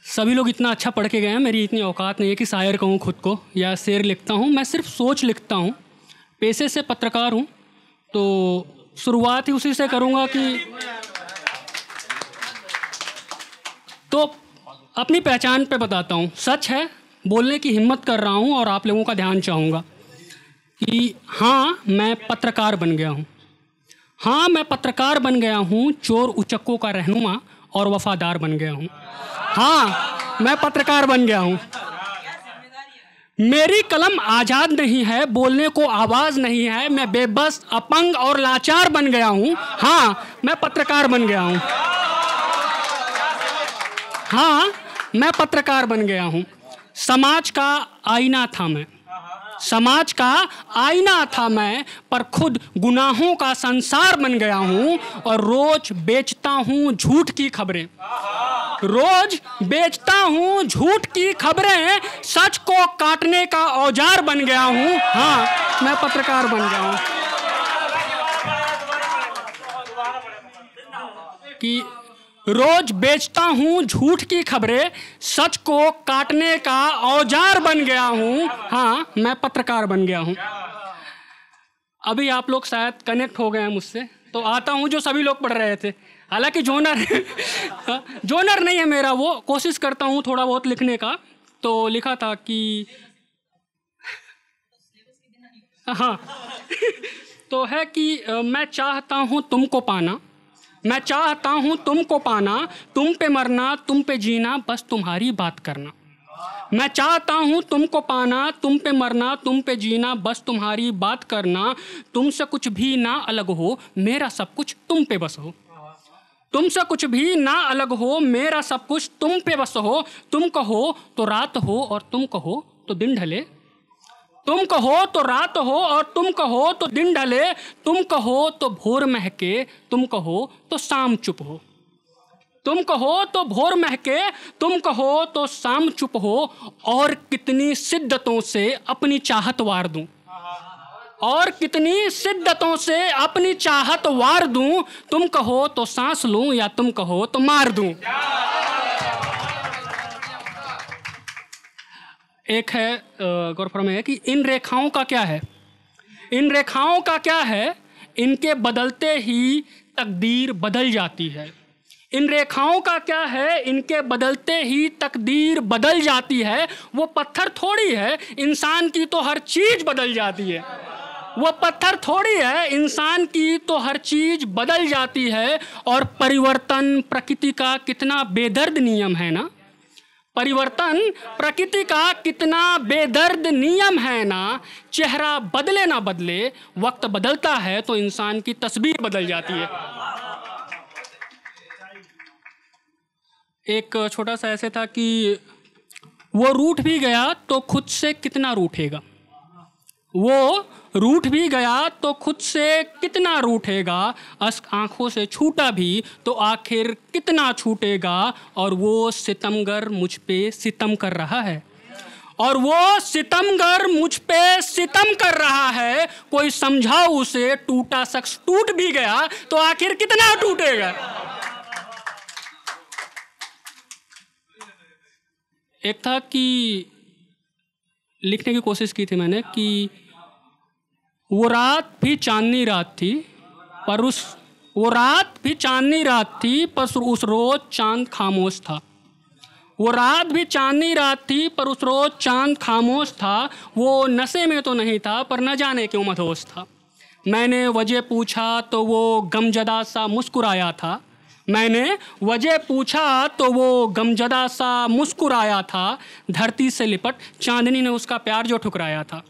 सभी लोग इतना अच्छा पढ़ के गए हैं, मेरी इतनी औकात नहीं है कि शायर कहूँ खुद को या शेर लिखता हूँ। मैं सिर्फ सोच लिखता हूँ, पेशे से पत्रकार हूँ। तो शुरुआत ही उसी से करूँगा कि तो अपनी पहचान पे बताता हूँ। सच है, बोलने की हिम्मत कर रहा हूँ और आप लोगों का ध्यान चाहूँगा कि हाँ, मैं पत्रकार बन गया हूँ। हाँ, मैं पत्रकार बन गया हूँ, चोर उचक्कों का रहनुमा और वफादार बन गया हूँ। हाँ, मैं पत्रकार बन गया हूँ। मेरी कलम आज़ाद नहीं है, बोलने को आवाज़ नहीं है, मैं बेबस, अपंग और लाचार बन गया हूँ। हाँ, मैं पत्रकार बन गया हूँ। हाँ, मैं पत्रकार बन गया हूँ। समाज का आईना था मैं, समाज का आईना था मैं, पर खुद गुनाहों का संसार बन गया हूँ और रोज बेचता हूँ झूठ की खबरें। रोज बेचता हूँ झूठ की खबरें, सच को काटने का औजार बन गया हूँ। हाँ, मैं पत्रकार बन गया हूँ। कि रोज बेचता हूँ झूठ की खबरें, सच को काटने का औजार बन गया हूँ। हाँ, मैं पत्रकार बन गया हूँ। अभी आप लोग शायद कनेक्ट हो गए हैं मुझसे, तो आता हूँ जो सभी लोग पढ़ रहे थे। हालांकि जोनर नहीं है मेरा, वो कोशिश करता हूँ थोड़ा बहुत लिखने का। तो लिखा था कि हाँ तो है कि मैं चाहता हूँ तुमको पाना, मैं चाहता हूँ तुमको पाना, तुम पे मरना, तुम पे जीना, बस तुम्हारी बात करना। मैं चाहता हूँ तुमको पाना, तुम पे मरना, तुम पे जीना, बस तुम्हारी बात करना। तुमसे कुछ भी ना अलग हो, मेरा सब कुछ तुम पे बस हो। तुमसे कुछ भी ना अलग हो, मेरा सब कुछ तुम पे बस हो। तुम कहो तो रात हो और तुम कहो तो दिन ढले, तुम कहो तो रात हो और तुम कहो तो दिन ढले। तुम कहो तो भोर महके, तुम कहो तो शाम चुप हो। तुम कहो तो भोर महके, तुम कहो तो शाम चुप हो। और कितनी शिद्दतों से अपनी चाहत वार दूं, और कितनी शिद्दतों से अपनी चाहत वार दूं। तुम कहो तो सांस लूं या तुम कहो तो मार दूं। एक है गौरव में है कि इन रेखाओं का क्या है, इन रेखाओं का क्या है, इनके बदलते ही तकदीर बदल जाती है। इन रेखाओं का क्या है, इनके बदलते ही तकदीर बदल जाती है। वो पत्थर थोड़ी है, इंसान की तो हर चीज़ बदल जाती है। वो पत्थर थोड़ी है, इंसान की तो हर चीज़ बदल जाती है। और परिवर्तन प्रकृति का कितना बेदर्द नियम है ना, परिवर्तन प्रकृति का कितना बेदर्द नियम है ना। चेहरा बदले ना बदले, वक्त बदलता है तो इंसान की तस्वीर बदल जाती है। एक छोटा सा ऐसे था कि वो रूठ भी गया तो खुद से कितना रूठेगा, वो रूठ भी गया तो खुद से कितना रूठेगा। अश्क आंखों से छूटा भी तो आखिर कितना छूटेगा। और वो सितमगर मुझ पे सितम कर रहा है, और वो सितमगर मुझ पे सितम कर रहा है। कोई समझाओ उसे, टूटा शख्स टूट भी गया तो आखिर कितना टूटेगा। एक था कि लिखने की कोशिश की थी मैंने कि वो रात भी चांदनी रात थी, पर वो रात भी चांदनी रात थी, पर उस रोज चांद खामोश था। वो रात भी चांदनी रात थी, पर उस रोज चांद खामोश था। वो नशे में तो नहीं था, पर न जाने क्यों मदहोश था। मैंने वजह पूछा तो वो गमजदा सा मुस्कुराया था। मैंने वजह पूछा तो वो गमजदा सा मुस्कुराया था। धरती से लिपट चांदनी ने उसका प्यार जो ठुकराया था,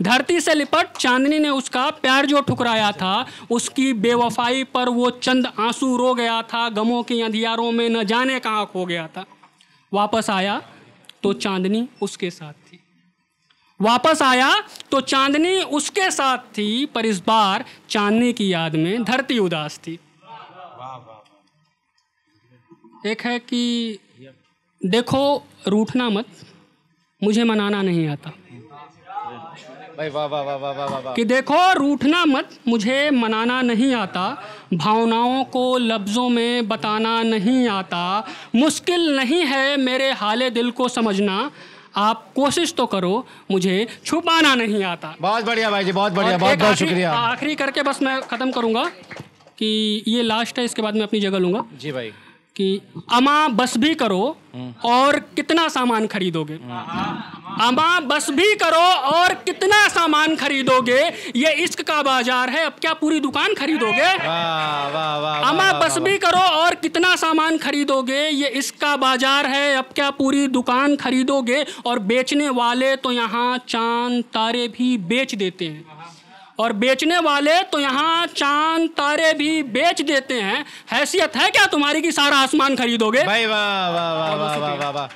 धरती से लिपट चांदनी ने उसका प्यार जो ठुकराया था। उसकी बेवफाई पर वो चंद आंसू रो गया था। गमों की अंधियारों में न जाने कहाँ खो गया था। वापस आया तो चांदनी उसके साथ थी, वापस आया तो चांदनी उसके साथ थी, पर इस बार चांदनी की याद में धरती उदास थी। एक है कि देखो रूठना मत, मुझे मनाना नहीं आता। भाई वाह वाह वाह वाह वाह वाह। कि देखो रूठना मत, मुझे मनाना नहीं आता। भावनाओं को लफ्ज़ों में बताना नहीं आता, मुश्किल नहीं है मेरे हाले दिल को समझना, आप कोशिश तो करो मुझे छुपाना नहीं आता। बहुत बढ़िया भाई जी, बहुत बढ़िया, बहुत बहुत शुक्रिया। आखिरी करके बस मैं ख़त्म करूँगा कि ये लास्ट है, इसके बाद मैं अपनी जगह लूँगा जी भाई। कि अमा बस भी करो और कितना सामान खरीदोगे, अमा बस भी करो और कितना सामान खरीदोगे, ये इश्क का बाजार है, अब क्या पूरी दुकान खरीदोगे। वाह वाह वाह। अमा बस भी करो और कितना सामान खरीदोगे, ये इश्क का बाजार है, अब क्या पूरी दुकान खरीदोगे। और बेचने वाले तो यहाँ चांद तारे भी बेच देते हैं, और बेचने वाले तो यहाँ चांद तारे भी बेच देते हैं। हैसियत है क्या तुम्हारी कि सारा आसमान खरीदोगे। भाई वाह वाह वाह वाह वाह वाह।